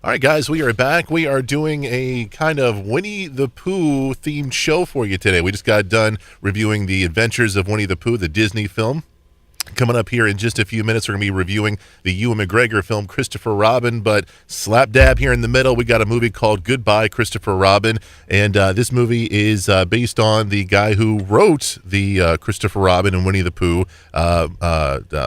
All right, guys, we are back. We are doing a kind of Winnie the Pooh themed show for you today. We just got done reviewing the Adventures of Winnie the Pooh, the Disney film. Coming up here in just a few minutes, we're going to be reviewing the Ewan McGregor film, Christopher Robin. But slap dab here in the middle, we got a movie called Goodbye, Christopher Robin. And this movie is based on the guy who wrote the Christopher Robin and Winnie the Pooh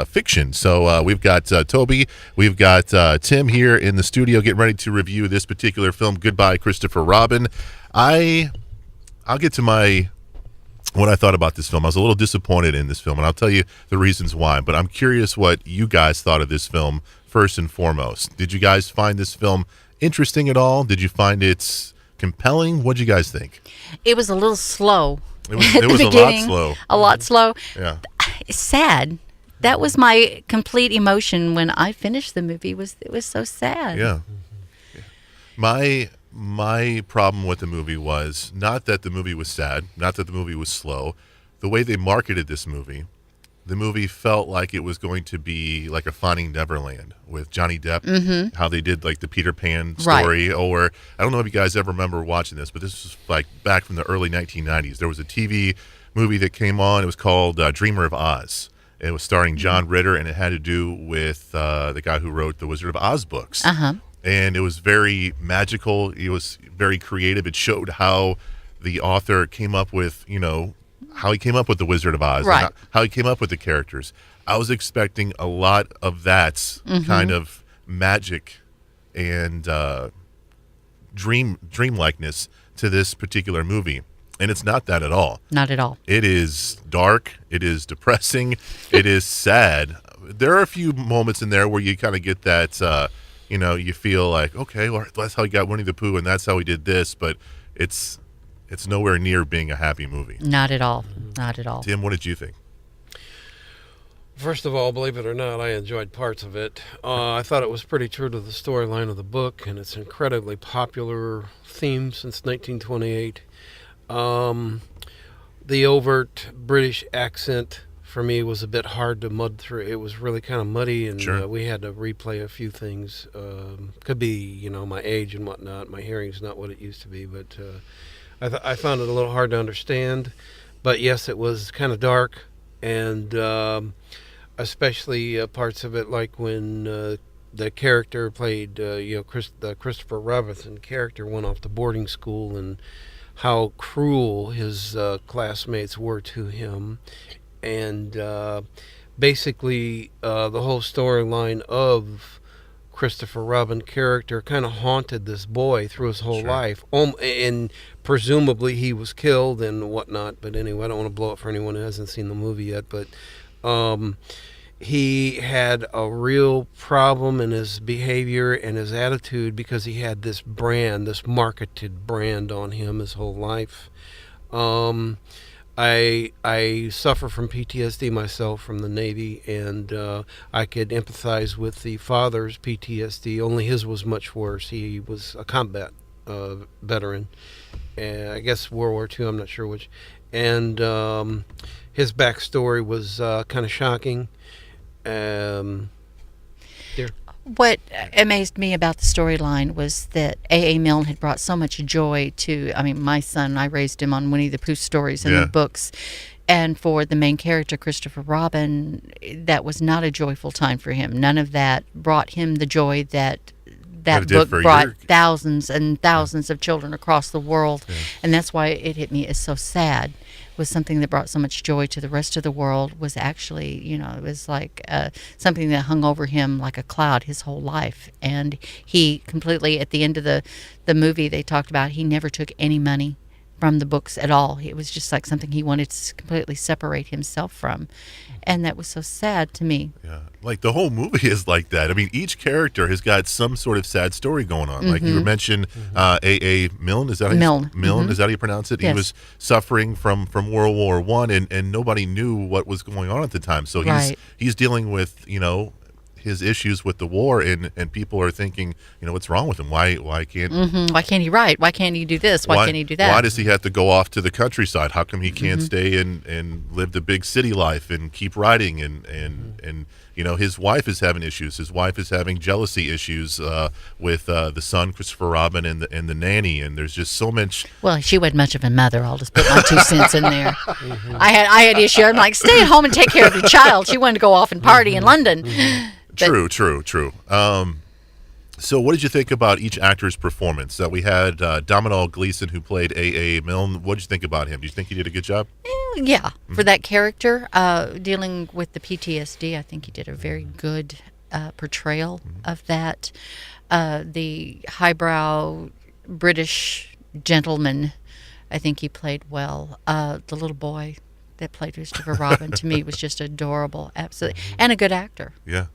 fiction. So we've got Toby, we've got Tim here in the studio getting ready to review this particular film, Goodbye, Christopher Robin. I'll get to what I thought about this film. I was a little disappointed in this film, and I'll tell you the reasons why. But I'm curious what you guys thought of this film first and foremost. Did you guys find this film interesting at all? Did you find it compelling? What did you guys think? It was a little slow. It was a lot slow. A lot slow. Yeah. Sad. That was my complete emotion when I finished the movie. It was so sad. Yeah. My problem with the movie was not that the movie was sad, not that the movie was slow. The way they marketed this movie, the movie felt like it was going to be like a Finding Neverland with Johnny Depp, how they did like the Peter Pan story. Right. Or I don't know if you guys ever remember watching this, but this was like back from the early 1990s. There was a TV movie that came on. It was called Dreamer of Oz. It was starring John Ritter, and it had to do with the guy who wrote the Wizard of Oz books. Uh-huh. And it was very magical. It was very creative. It showed how the author came up with, how he came up with the Wizard of Oz, right, and how he came up with the characters. I was expecting a lot of that kind of magic and dreamlikeness to this particular movie. And it's not that at all. Not at all. It is dark. It is depressing. It is sad. There are a few moments in there where you kind of get that... you feel like, okay, well, that's how he got Winnie the Pooh, and that's how he did this, but it's nowhere near being a happy movie. Not at all. Not at all. Tim, what did you think? First of all, believe it or not, I enjoyed parts of it. I thought it was pretty true to the storyline of the book, and it's an incredibly popular theme since 1928. The overt British accent for me was a bit hard to mud through. It was really kind of muddy, and Sure. We had to replay a few things. Could be, my age and whatnot. My hearing's not what it used to be, but I found it a little hard to understand. But yes, it was kind of dark, and especially parts of it, like when the character played, the Christopher Robinson character went off to boarding school, and how cruel his classmates were to him. And basically the whole storyline of Christopher Robin character kind of haunted this boy through his whole Sure. life. And presumably he was killed and whatnot. But anyway, I don't want to blow it for anyone who hasn't seen the movie yet. But he had a real problem in his behavior and his attitude because he had this marketed brand on him his whole life. I suffer from PTSD myself from the Navy, and I could empathize with the father's PTSD, only his was much worse. He was a combat veteran, and I guess World War II, I'm not sure which. And his backstory was kind of shocking. What amazed me about the storyline was that A.A. Milne had brought so much joy to, my son, I raised him on Winnie the Pooh stories and the books. And for the main character, Christopher Robin, that was not a joyful time for him. None of that brought him the joy that book brought thousands and thousands of children across the world. Yeah. And that's why it hit me as so sad. Was something that brought so much joy to the rest of the world was actually, it was like something that hung over him like a cloud his whole life. And he completely, at the end of the movie, they talked about he never took any money from the books at all. It was just like something he wanted to completely separate himself from. And that was so sad to me. Yeah, like the whole movie is like that. Each character has got some sort of sad story going on. Like you mentioned, A.A. Milne, is that how Milne? Is that how you pronounce it? Yes. He was suffering from World War I, and nobody knew what was going on at the time. So he's dealing with, his issues with the war, and people are thinking, what's wrong with him? Why can't Why can't he write? Why can't he do this? Why can't he do that? Why does he have to go off to the countryside? How come he can't stay and live the big city life and keep writing? And his wife is having issues. His wife is having jealousy issues with the son, Christopher Robin, and the nanny. And there's just so much. Well, she wasn't much of a mother. I'll just put my 2 cents in there. I had issue. I'm like, stay at home and take care of your child. She wanted to go off and party in London. True. So what did you think about each actor's performance? We had Domhnall Gleeson, who played A.A. Milne. What did you think about him? Do you think he did a good job? Yeah, for that character, dealing with the PTSD, I think he did a very good portrayal of that. The highbrow British gentleman, I think he played well. The little boy that played Christopher Robin, to me, was just adorable, absolutely, and a good actor. Yeah.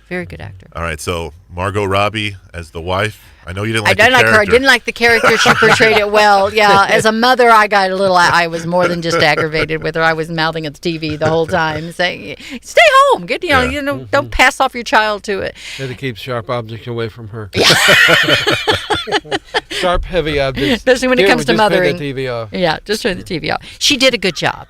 Very good actor. All right, so Margot Robbie as the wife. I know you didn't like the character. Her. I didn't like the character. She portrayed it well. Yeah, as a mother, I got a little. I was more than just aggravated with her. I was mouthing at the TV the whole time, saying, "Stay home. Get don't pass off your child to it." Had to keep sharp objects away from her. Yeah. Sharp, heavy objects. Especially when it comes to mothering. Turn the TV off. Yeah, just turn the TV off. She did a good job.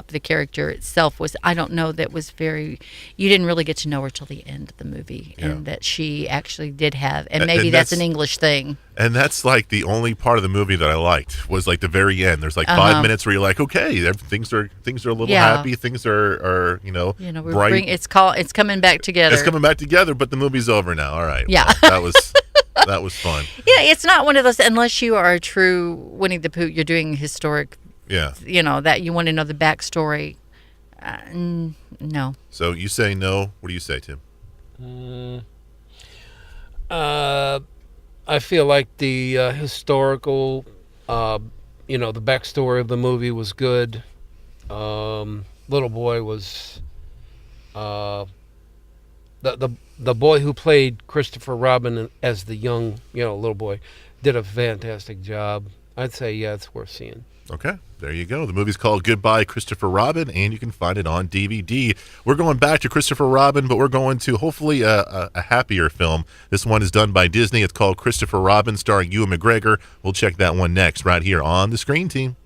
The character itself was, I don't know, that was very, you didn't really get to know her till the end of the movie. Yeah. And that she actually did have, and maybe that's an English thing. And that's like the only part of the movie that I liked was like the very end. There's like 5 minutes where you're like, okay, things are a little happy. Things are bright. It's coming back together. It's coming back together, but the movie's over now. All right. Yeah. Well, that was fun. Yeah, it's not one of those, unless you are a true Winnie the Pooh, you're doing historic. Yeah. That you want to know the backstory. No. So you say no. What do you say, Tim? I feel like the historical, the backstory of the movie was good. Little boy was, the boy who played Christopher Robin as the young, little boy, did a fantastic job. I'd say, yeah, it's worth seeing. Okay, there you go. The movie's called Goodbye, Christopher Robin, and you can find it on DVD. We're going back to Christopher Robin, but we're going to hopefully a happier film. This one is done by Disney. It's called Christopher Robin, starring Ewan McGregor. We'll check that one next right here on The Screen Team.